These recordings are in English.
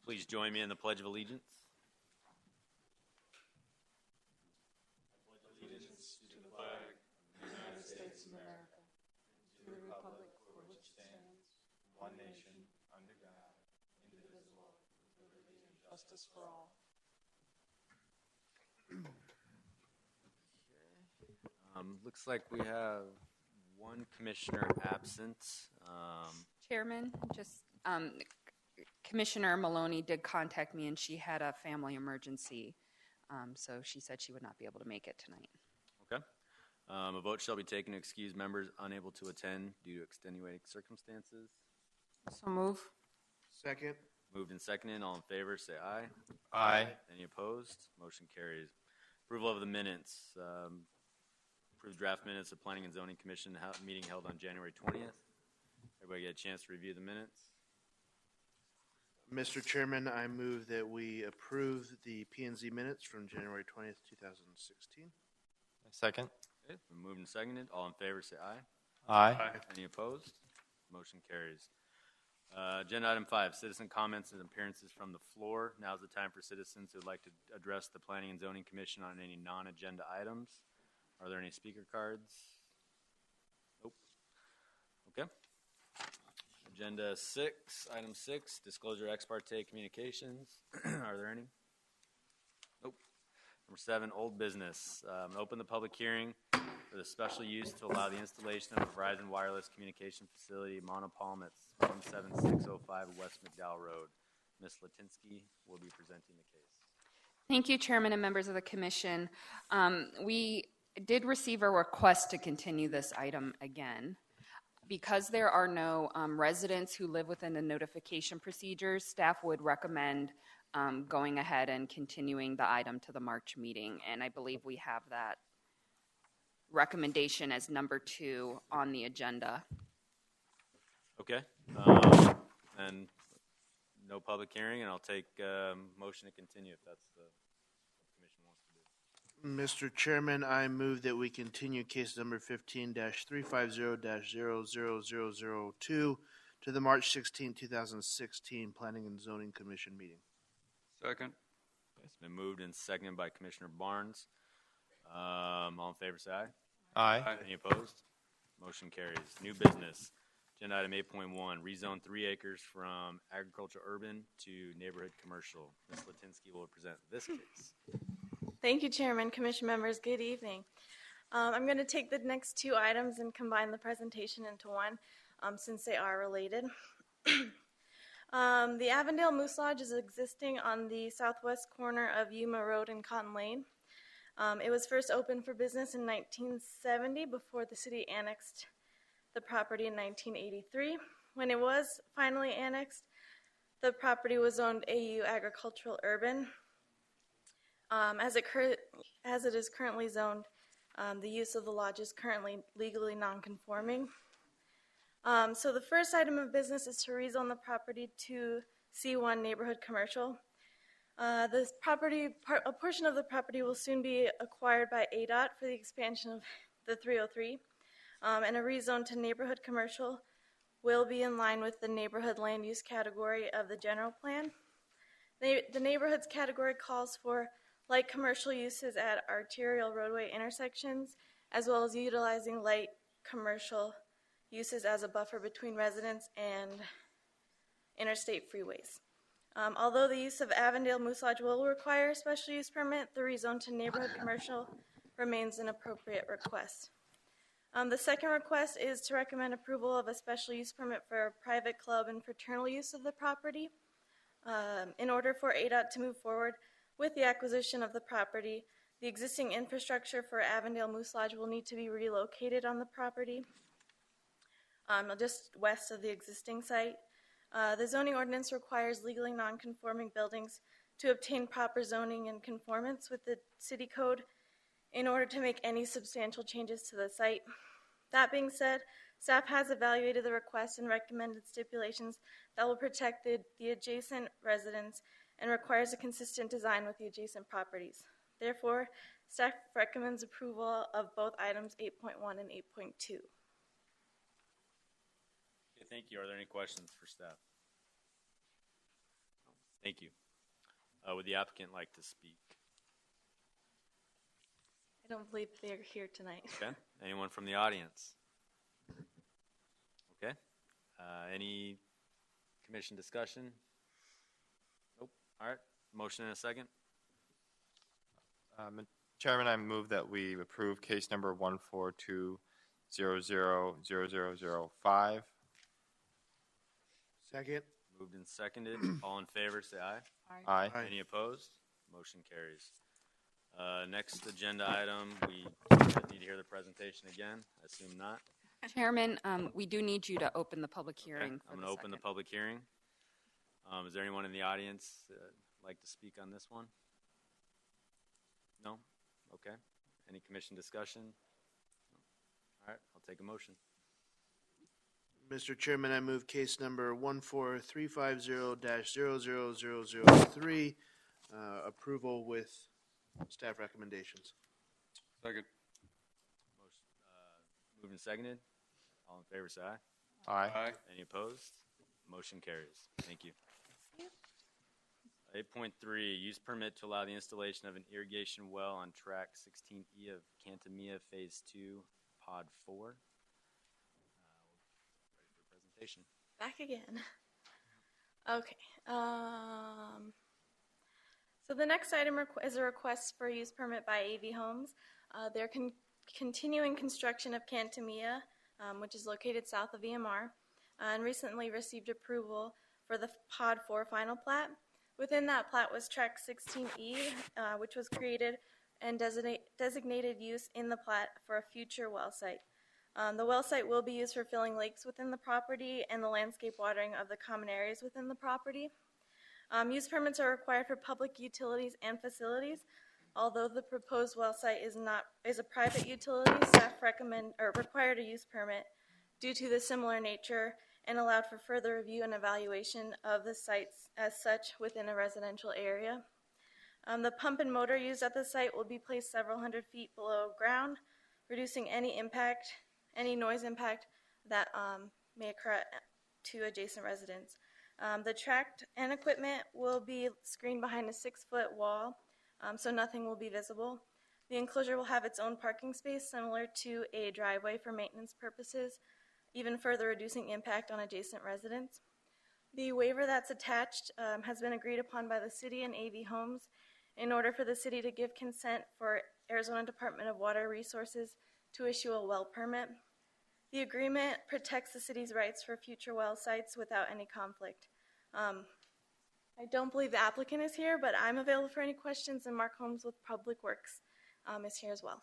Please join me in the Pledge of Allegiance. Allegiance to the flag of the United States of America, to the republic for which it stands, one nation, under God, indivisible, with liberty and justice for all. Looks like we have one commissioner absent. Chairman, Commissioner Maloney did contact me, and she had a family emergency, so she said she would not be able to make it tonight. Okay. A vote shall be taken to excuse members unable to attend due to extenuating circumstances. So move. Second. Moved and seconded. All in favor, say aye. Aye. Any opposed? Motion carries. Approval of the minutes. Approved draft minutes of Planning and Zoning Commission meeting held on January 20th. Everybody get a chance to review the minutes? Mr. Chairman, I move that we approve the P&Z minutes from January 20th, 2016. Second. Okay. Been moved and seconded. All in favor, say aye. Aye. Any opposed? Motion carries. Agenda item 5, citizen comments and appearances from the floor. Now's the time for citizens who would like to address the Planning and Zoning Commission on any non-agenda items. Are there any speaker cards? Nope. Okay. Agenda 6, item 6, disclosure ex parte communications. Are there any? Nope. Number 7, old business. Open the public hearing for the special use to allow the installation of a Verizon wireless communication facility, Monopalm at 17605 West McDowell Road. Ms. Latinsky will be presenting the case. Thank you, Chairman and members of the Commission. We did receive a request to continue this item again. Because there are no residents who live within the notification procedures, staff would recommend going ahead and continuing the item to the March meeting, and I believe we have that recommendation as number 2 on the agenda. Okay. And no public hearing, and I'll take motion to continue if that's what the commission wants to do. Mr. Chairman, I move that we continue case number 15-350-00002 to the March 16, 2016 Planning and Zoning Commission meeting. Second. It's been moved and seconded by Commissioner Barnes. All in favor, say aye. Aye. Any opposed? Motion carries. New business. Agenda item 8.1, rezone 3 acres from agriculture urban to neighborhood commercial. Ms. Latinsky will present this case. Thank you, Chairman, Commission members. Good evening. I'm going to take the next 2 items and combine the presentation into one since they are related. The Avondale Moose Lodge is existing on the southwest corner of Yuma Road and Cotton Lane. It was first opened for business in 1970 before the city annexed the property in 1983. When it was finally annexed, the property was zoned AU Agricultural Urban. As it is currently zoned, the use of the lodge is currently legally non-conforming. So the first item of business is to rezone the property to C1 Neighborhood Commercial. A portion of the property will soon be acquired by ADOT for the expansion of the 303, and a rezone to Neighborhood Commercial will be in line with the neighborhood land use category of the general plan. The neighborhoods category calls for light commercial uses at arterial roadway intersections, as well as utilizing light commercial uses as a buffer between residents and interstate freeways. Although the use of Avondale Moose Lodge will require a special use permit, the rezone to neighborhood commercial remains an appropriate request. The second request is to recommend approval of a special use permit for a private club and fraternal use of the property. In order for ADOT to move forward with the acquisition of the property, the existing infrastructure for Avondale Moose Lodge will need to be relocated on the property, just west of the existing site. The zoning ordinance requires legally non-conforming buildings to obtain proper zoning and conformance with the city code in order to make any substantial changes to the site. That being said, staff has evaluated the request and recommended stipulations that will protect the adjacent residents and requires a consistent design with the adjacent properties. Therefore, staff recommends approval of both items 8.1 and 8.2. Okay, thank you. Are there any questions for staff? Thank you. Would the applicant like to speak? I don't believe they're here tonight. Okay. Anyone from the audience? Okay. Any commission discussion? Nope. All right. Motion and a second. Chairman, I move that we approve case number 142000005. Second. Moved and seconded. All in favor, say aye. Aye. Aye. Any opposed? Motion carries. Next agenda item, we need to hear the presentation again. I assume not. Chairman, we do need you to open the public Okay. hearing. I'm going to open the public hearing. Is there anyone in the audience like to speak on this one? No? Okay. Any commission discussion? No. All right. I'll take a motion. Mr. Chairman, I move case number 14350-00003, approval with staff recommendations. Second. Motion, moved and seconded. All in favor, say aye. Aye. Any opposed? Motion carries. Thank you. 8.3, use permit to allow the installation of an irrigation well on track 16E of Cantamia Phase 2, Pod 4. Ready for presentation. Back again. Okay. So the next item is a request for a use permit by AV Homes. They're continuing construction of Cantamia, which is located south of EMR, and recently received approval for the Pod 4 final plat. Within that plat was track 16E, which was created and designated use in the plat for a future well site. The well site will be used for filling lakes within the property and the landscape watering of the common areas within the property. Use permits are required for public utilities and facilities. Although the proposed well site is a private utility, staff required a use permit due to the similar nature and allowed for further review and evaluation of the sites as such within a residential area. The pump and motor used at the site will be placed several hundred feet below ground, reducing any noise impact that may occur to adjacent residents. The tract and equipment will be screened behind a 6-foot wall, so nothing will be visible. The enclosure will have its own parking space similar to a driveway for maintenance purposes, even further reducing impact on adjacent residents. The waiver that's attached has been agreed upon by the city and AV Homes in order for the city to give consent for Arizona Department of Water Resources to issue a well permit. The agreement protects the city's rights for future well sites without any conflict. I don't believe the applicant is here, but I'm available for any questions, and Mark Holmes with Public Works is here as well.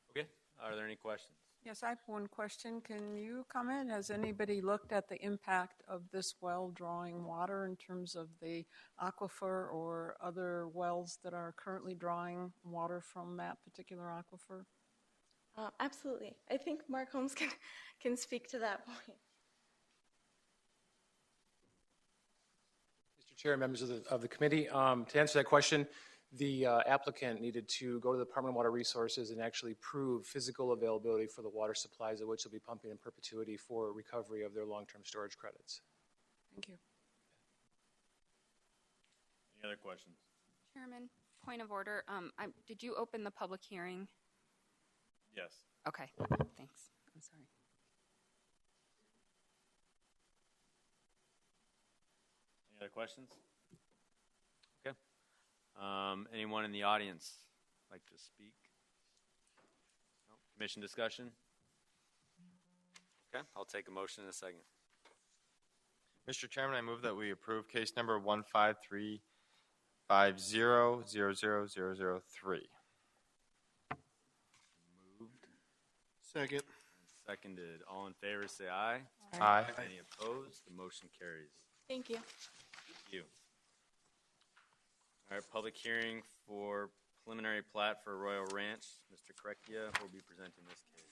Okay. Are there any questions? Yes, I have one question. Can you comment? Has anybody looked at the impact of this well drawing water in terms of the aquifer or other wells that are currently drawing water from that particular aquifer? Absolutely. I think Mark Holmes can speak to that point. Mr. Chair, members of the committee, to answer that question, the applicant needed to go to the Department of Water Resources and actually prove physical availability for the water supplies of which they'll be pumping in perpetuity for recovery of their long-term storage credits. Thank you. Any other questions? Chairman, point of order. Did you open the public hearing? Yes. Okay, thanks. I'm sorry. Any other questions? Okay. Anyone in the audience like to speak? No? Commission discussion? Okay, I'll take a motion in a second. Mr. Chairman, I move that we approve case number 153500003. Moved Second. and seconded. All in favor, say aye. Aye. Any opposed? The motion carries. Thank you. Thank you. All right, public hearing for preliminary plat for Royal Ranch. Mr. Krekia will be presenting this case.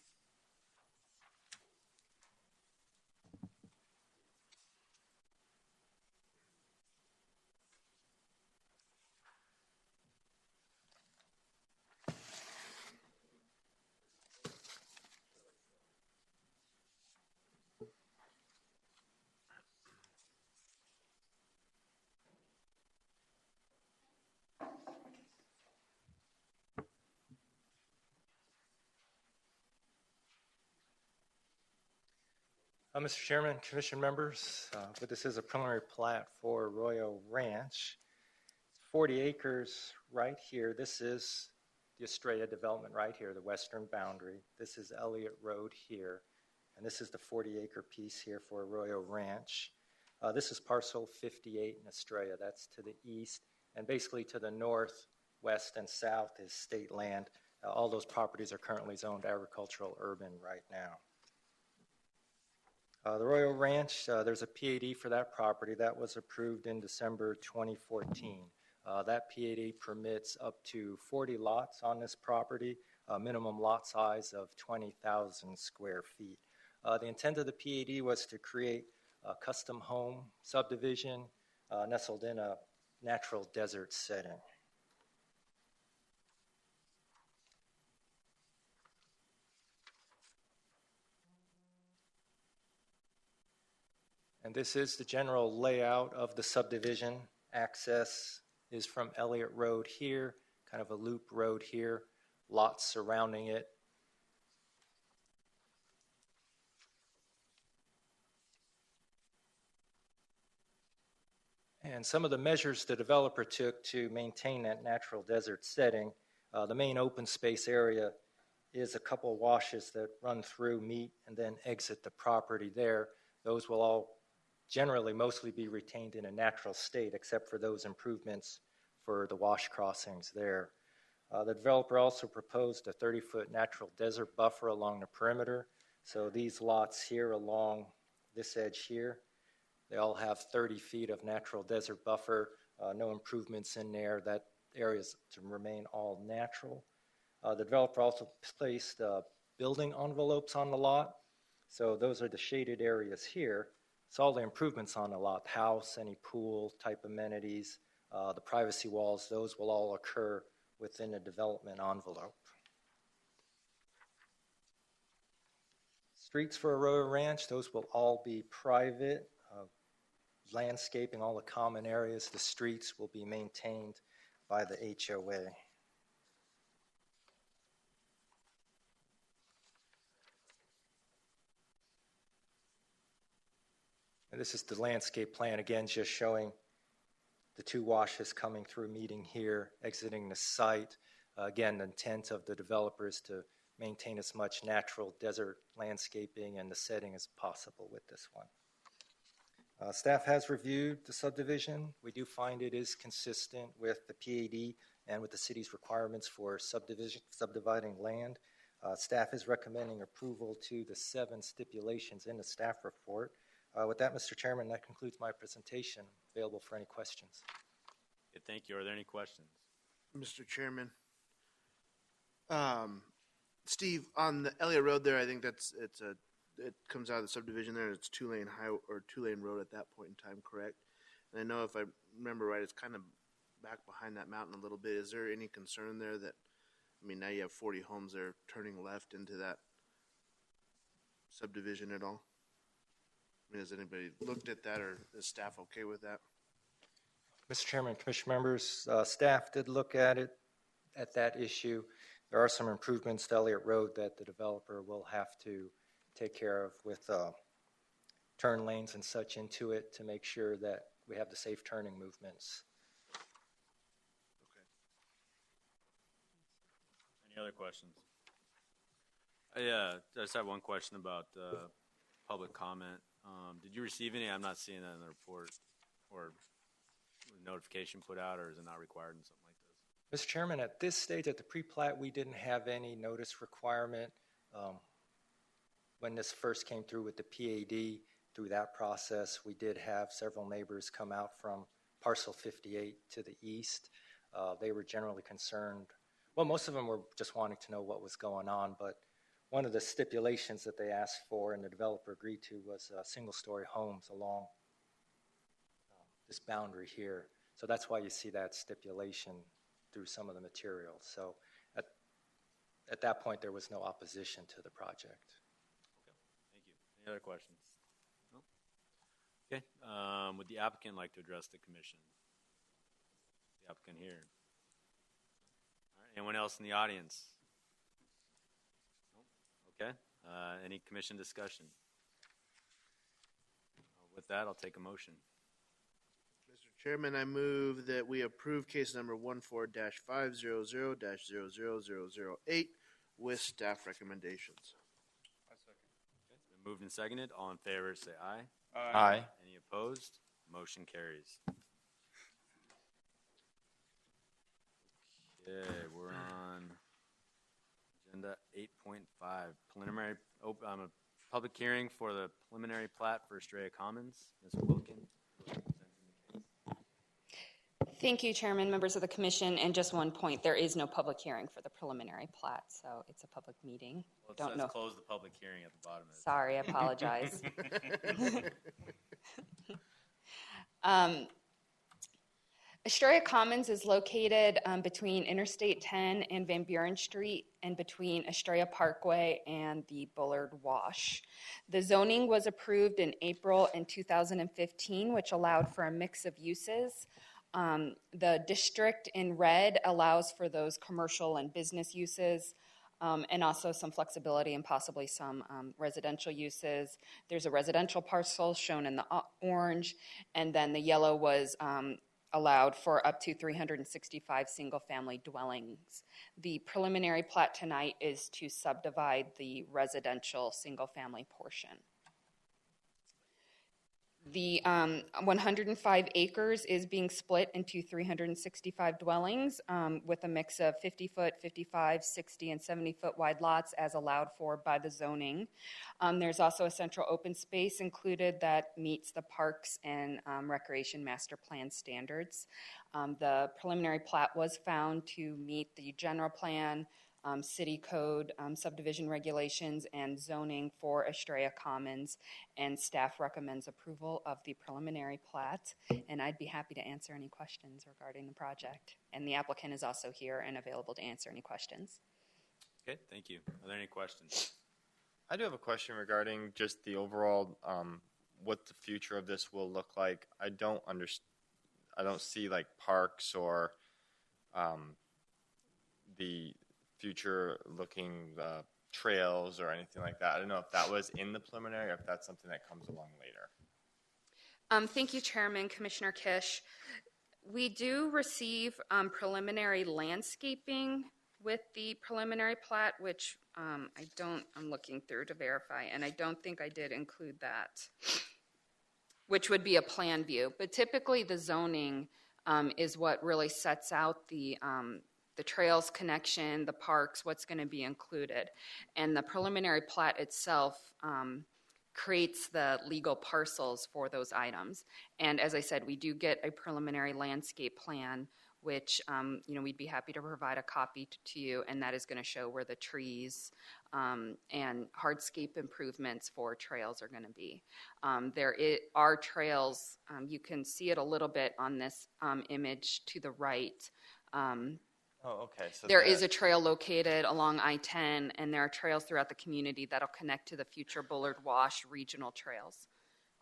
Mr. Chairman, Commission members, but this is a preliminary plat for Arroyo Ranch. 40 acres right here. This is the Estrella development right here, the western boundary. This is Elliott Road here, and this is the 40-acre piece here for Arroyo Ranch. This is parcel 58 in Estrella. That's to the east, and basically to the north, west, and south is state land. All those properties are currently zoned agricultural urban right now. The Arroyo Ranch, there's a PAD for that property that was approved in December 2014. That PAD permits up to 40 lots on this property, a minimum lot size of 20,000 square feet. The intent of the PAD was to create a custom home subdivision nestled in a natural desert setting. And this is the general layout of the subdivision. Access is from Elliott Road here, kind of a loop road here, lots surrounding it. And some of the measures the developer took to maintain that natural desert setting, the main open space area is a couple of washes that run through, meet, and then exit the property there. Those will all generally mostly be retained in a natural state, except for those improvements for the wash crossings there. The developer also proposed a 30-foot natural desert buffer along the perimeter. So these lots here along this edge here, they all have 30 feet of natural desert buffer, no improvements in there. That area is to remain all natural. The developer also placed building envelopes on the lot. So those are the shaded areas here. So all the improvements on the lot, house, any pool type amenities, the privacy walls, those will all occur within the development envelope. Streets for Arroyo Ranch, those will all be private. Landscaping, all the common areas, the streets will be maintained by the HOA. And this is the landscape plan, again, just showing the two washes coming through, meeting here, exiting the site. Again, the intent of the developer is to maintain as much natural desert landscaping and the setting as possible with this one. Staff has reviewed the subdivision. We do find it is consistent with the PAD and with the city's requirements for subdividing land. Staff is recommending approval to the 7 stipulations in the staff report. With that, Mr. Chairman, that concludes my presentation. Available for any questions. Okay, thank you. Are there any questions? Mr. Chairman. Steve, on the Elliott Road there, I think it comes out of the subdivision there. It's two-lane road at that point in time, correct? And I know if I remember right, it's kind of back behind that mountain a little bit. Is there any concern there that, I mean, now you have 40 homes there turning left into that subdivision at all? I mean, has anybody looked at that, or is staff okay with that? Mr. Chairman, Commission members, staff did look at that issue. There are some improvements to Elliott Road that the developer will have to take care of with turn lanes and such into it to make sure that we have the safe turning movements. Okay. Any other questions? I just have one question about public comment. Did you receive any? I'm not seeing that in the report or notification put out, or is it not required in something like this? Mr. Chairman, at this stage, at the pre-plat, we didn't have any notice requirement. When this first came through with the PAD, through that process, we did have several neighbors come out from parcel 58 to the east. They were generally concerned. Well, most of them were just wanting to know what was going on, but one of the stipulations that they asked for and the developer agreed to was single-story homes along this boundary here. So that's why you see that stipulation through some of the materials. So at that point, there was no opposition to the project. Okay, thank you. Any other questions? No? Okay, would the applicant like to address the commission? The applicant here. All right, anyone else in the audience? No? Okay, any commission discussion? With that, I'll take a motion. Mr. Chairman, I move that we approve case number 14-500-00008 with staff recommendations. It's been moved and seconded. All in favor, say aye. Aye. Any opposed? Motion carries. Okay, we're on agenda 8.5, preliminary, public hearing for the preliminary plat for Estrella Commons. Ms. Wilkin. Thank you, Chairman, members of the commission. And just one point, there is no public hearing for the preliminary plat, so it's a public meeting. Well, it Don't says know. close the public hearing at the bottom of it. Sorry, I apologize. Estrella Commons is located between Interstate 10 and Van Buren Street and between Estrella Parkway and the Bullard Wash. The zoning was approved in April in 2015, which allowed for a mix of uses. The district in red allows for those commercial and business uses, and also some flexibility and possibly some residential uses. There's a residential parcel shown in the orange, and then the yellow was allowed for up to 365 single-family dwellings. The preliminary plat tonight is to subdivide the residential single-family portion. The 105 acres is being split into 365 dwellings with a mix of 50-foot, 55, 60, and 70-foot wide lots as allowed for by the zoning. There's also a central open space included that meets the Parks and Recreation Master Plan standards. The preliminary plat was found to meet the general plan, city code, subdivision regulations, and zoning for Estrella Commons, and staff recommends approval of the preliminary plat, and I'd be happy to answer any questions regarding the project. And the applicant is also here and available to answer any questions. Okay, thank you. Are there any questions? I do have a question regarding just the overall, what the future of this will look like. I don't see like parks or the future looking trails or anything like that. I don't know if that was in the preliminary or if that's something that comes along later. Thank you, Chairman, Commissioner Kish. We do receive preliminary landscaping with the preliminary plat, which I'm looking through to verify, and I don't think I did include that, which would be a plan view. But typically the zoning is what really sets out the trails connection, the parks, what's going to be included. And the preliminary plat itself creates the legal parcels for those items. And as I said, we do get a preliminary landscape plan, which we'd be happy to provide a copy to you, and that is going to show where the trees and hardscape improvements for trails are going to be. There are trails, you can see it a little bit on this image to the right. Okay. So there is a trail located along I-10, and there are trails throughout the community that'll connect to the future Bullard Wash regional trails.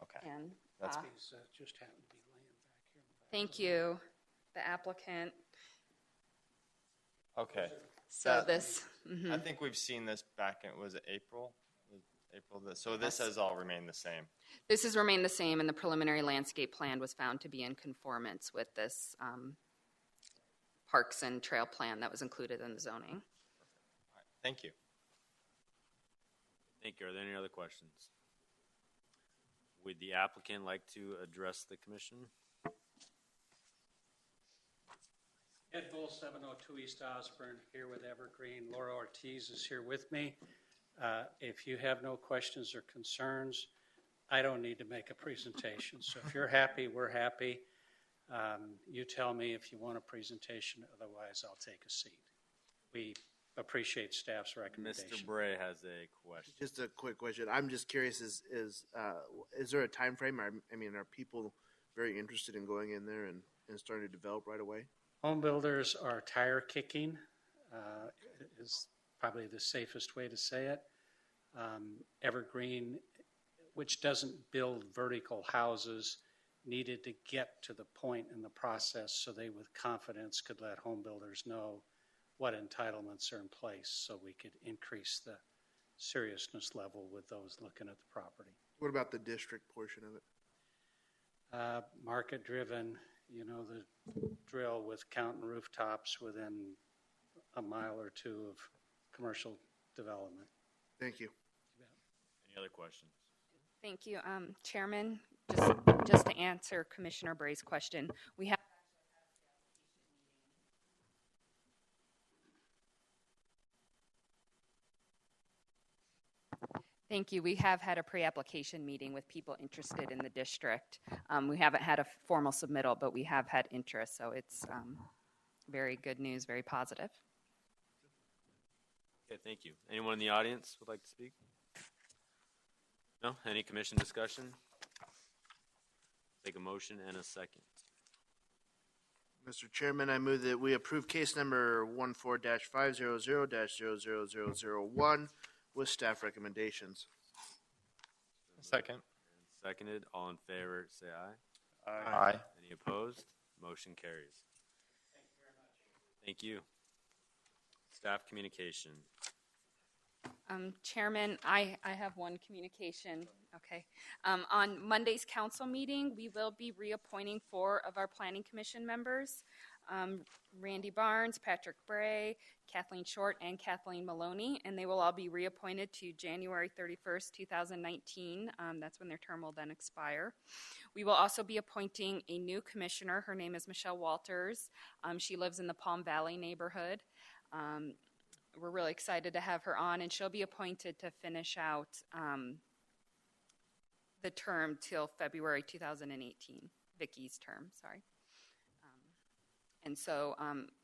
Okay. And, That's Just happened to be laying back here. thank you, the applicant. okay. So I think we've seen this back in, was it April? So this has all remained the same. This has remained the same, and the preliminary landscape plan was found to be in conformance with this parks and trail plan that was included in the zoning. All right. Thank you. Thank you. Are there any other questions? Would the applicant like to address the commission? Ed Bull, 702 East Osborne, here with Evergreen. Laura Ortiz is here with me. If you have no questions or concerns, I don't need to make a presentation. So if you're happy, we're happy. You tell me if you want a presentation, otherwise I'll take a seat. We appreciate staff's recommendation. Mr. Bray has a question. Just a quick question. I'm just curious: is there a time frame? I mean, are people very interested in going in there and starting to develop right away? Home builders are tire kicking, is probably the safest way to say it. Evergreen, which doesn't build vertical houses, needed to get to the point in the process so they with confidence could let home builders know what entitlements are in place so we could increase the seriousness level with those looking at the property. What about the district portion of it? market-driven, the drill with counting rooftops within a mile or two of commercial development. Thank you. Any other questions? Thank you, Chairman. Just to answer Commissioner Bray's question, we have. Thank you. We have had a pre-application meeting with people interested in the district. We haven't had a formal submittal, but we have had interest, so it's very good news, very positive. Okay, thank you. Anyone in the audience would like to speak? No? Any commission discussion? Take a motion and a second. Mr. Chairman, I move that we approve case number 14-500-000001 with staff recommendations. Second. Seconded. All in favor, say aye. Aye. Any opposed? Motion carries. Thank you very much. Thank you. Staff communication. Chairman, I have one communication. Okay. On Monday's council meeting, we will be reappointing 4 of our Planning Commission members, Randy Barnes, Patrick Bray, Kathleen Short, and Kathleen Maloney, and they will all be reappointed to January 31st, 2019. That's when their term will then expire. We will also be appointing a new commissioner. Her name is Michelle Walters. She lives in the Palm Valley neighborhood. We're really excited to have her on, and she'll be appointed to finish out the term till February 2018, Vicky's term, sorry. And so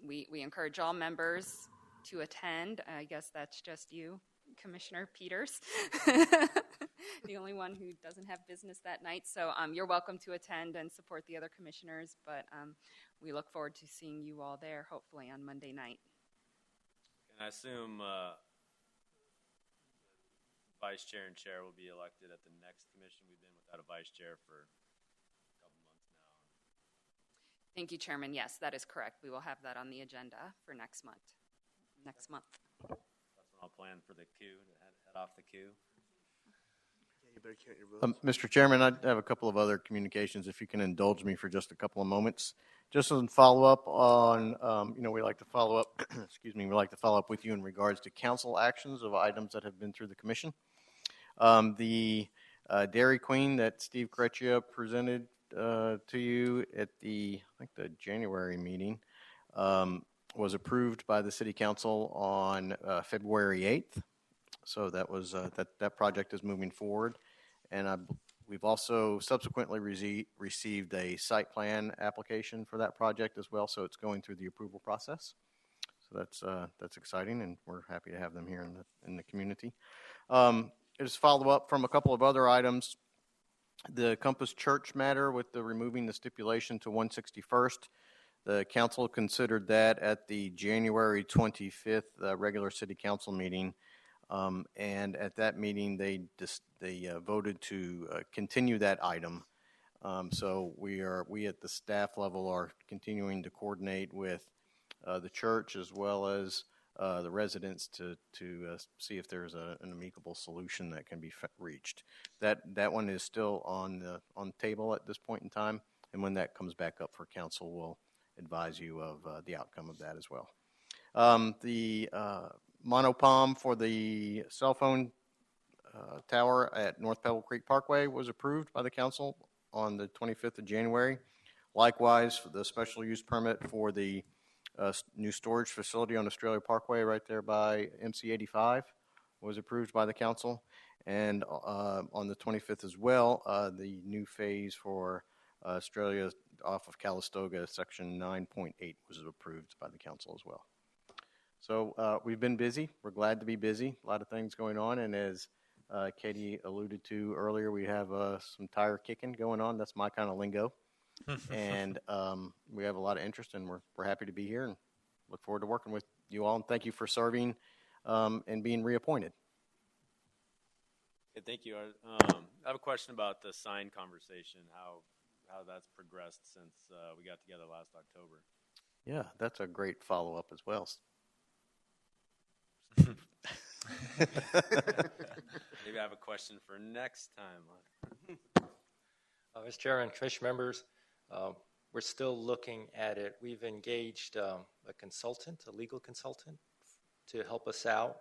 we encourage all members to attend. I guess that's just you, Commissioner Peters, the only one who doesn't have business that night. So you're welcome to attend and support the other commissioners, but we look forward to seeing you all there, hopefully on Monday night. And I assume vice chair and chair will be elected at the next commission. We've been without a vice chair for a couple months now. Thank you, Chairman. Yes, that is correct. We will have that on the agenda for next month. That's when I'll plan for the coup, to head off the coup. Yeah, you better count your votes. Mr. Chairman, I have a couple of other communications, if you can indulge me for just a couple of moments. Just as a follow-up on, we like to follow up, we like to follow up with you in regards to council actions of items that have been through the commission. The Dairy Queen that Steve Creccia presented to you at the January meeting was approved by the City Council on February 8th. So that was that project is moving forward, and we've also subsequently received a site plan application for that project as well. So it's going through the approval process. So that's exciting, and we're happy to have them here in the community. Just follow up from a couple of other items. The Compass Church matter with the removing the stipulation to 161st. The council considered that at the January 25th regular City Council meeting. And at that meeting, they voted to continue that item. So we at the staff level are continuing to coordinate with the church as well as the residents to see if there's an amicable solution that can be reached. That one is still on the table at this point in time, and when that comes back up for council, we'll advise you of the outcome of that as well. The monopom for the cell phone tower at North Pebble Creek Parkway was approved by the council on the 25th of January. Likewise, for the special use permit for the new storage facility on Australia Parkway right there by MC 85 was approved by the council. And on the 25th as well, the new phase for Australia off of Calistoga, section 9.8 was approved by the council as well. So we've been busy. We're glad to be busy. A lot of things going on. And as Katie alluded to earlier, we have some tire kicking going on. That's my kind of lingo. And we have a lot of interest, and we're happy to be here and look forward to working with you all. And thank you for serving and being reappointed. Okay, thank you. I have a question about the sign conversation, how that's progressed since we got together last October. Yeah, that's a great follow-up as well. Maybe I have a question for next time. Mr. Chair and Commission members, we're still looking at it. We've engaged a consultant, a legal consultant, to help us out.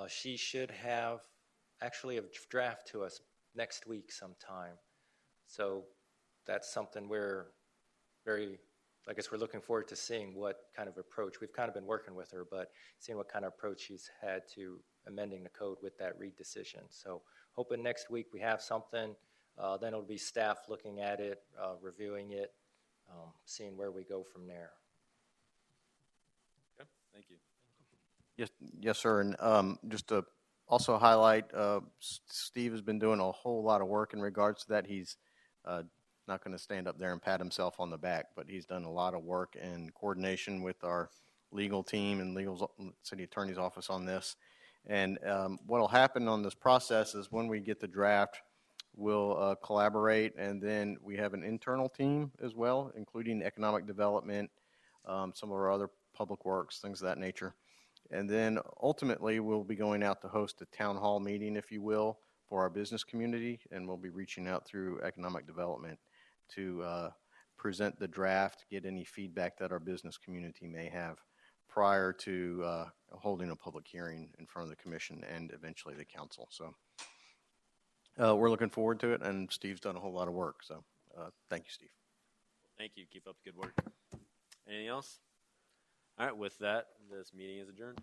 She should have actually a draft to us next week sometime. So that's something we're I guess we're looking forward to seeing what kind of approach. We've kind of been working with her, but seeing what kind of approach she's had to amending the code with that Reed decision. So hoping next week we have something. Then it'll be staff looking at it, reviewing it, seeing where we go from there. Okay, thank you. Yes, sir. And just to also highlight, Steve has been doing a whole lot of work in regards to that. He's not going to stand up there and pat himself on the back, but he's done a lot of work in coordination with our legal team and city attorney's office on this. And what will happen on this process is when we get the draft, we'll collaborate, and then we have an internal team as well, including economic development, some of our other public works, things of that nature. And then ultimately, we'll be going out to host a town hall meeting, if you will, for our business community, and we'll be reaching out through economic development to present the draft, get any feedback that our business community may have prior to holding a public hearing in front of the commission and eventually the council. So we're looking forward to it, and Steve's done a whole lot of work. So thank you, Steve. Thank you. Keep up the good work. Anything else? All right, with that, this meeting is adjourned.